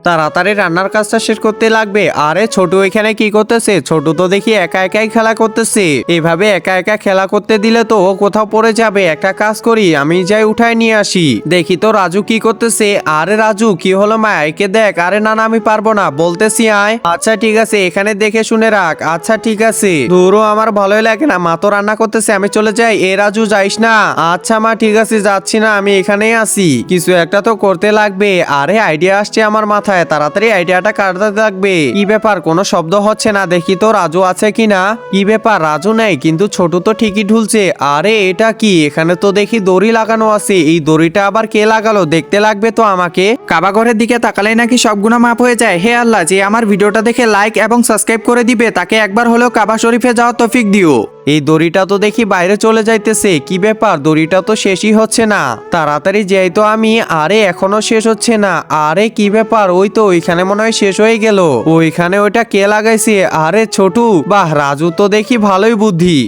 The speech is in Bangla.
তাড়াতাড়ি রান্নার কাজটা শেষ করতে লাগবে। আরে ছোটু এখানে কি করতেছে? ছোটু তো দেখি একা একাই খেলা করতেছে। এভাবে একা একা খেলা করতে দিলে তো ও কোথাও পড়ে যাবে। একটা কাজ করি, আমি যাই উঠায় নিয়ে আসি। দেখি তো রাজু কি করতেছে। আরে রাজু কি হলো মা? একে দেখ। আরে না না আমি পারবো না, বলতেছি আয়। আচ্ছা ঠিক আছে, এখানে দেখে শুনে রাখ। আচ্ছা ঠিক আছে। দূরও আমার ভালোই লাগে না, মা তো রান্না করতেছে, আমি চলে যাই। এ রাজু যাইস না। আচ্ছা মা ঠিক আছে, যাচ্ছি না, আমি এখানেই আছি। কিছু একটা তো করতে লাগবে। আরে আইডিয়া আসছে আমার মাথায়, তাড়াতাড়ি আইডিয়াটা কাটাতে লাগবে। কি ব্যাপার, কোনো শব্দ হচ্ছে না, দেখি তো রাজু আছে কিনা। কি ব্যাপার, রাজু নেই, কিন্তু ছোট তো ঠিকই ঢুলছে। আরে এটা কি? এখানে তো দেখি দড়ি লাগানো আছে। এই দড়িটা আবার কে লাগালো? দেখতে লাগবে তো আমাকে। কাবা ঘরের দিকে তাকালেই নাকি সবগুলো মাপ হয়ে যায়। হে আল্লাহ, যে আমার ভিডিওটা দেখে লাইক এবং সাবস্ক্রাইব করে দিবে তাকে একবার হলেও কাবা শরীফে যাওয়ার তৌফিক দিও। এই দড়িটা তো দেখি বাইরে চলে যাইতেছে। কি ব্যাপার, দড়িটা তো শেষই হচ্ছে না। তাড়াতাড়ি যাই তো আমি। আরে এখনো শেষ হচ্ছে না। আরে কি ব্যাপার, ওই তো ওইখানে মনে হয় শেষ হয়ে গেল। ওইখানে ওইটা কে লাগাইছে? আরে ছোটু। বাহ, রাজু তো দেখি ভালোই বুদ্ধি।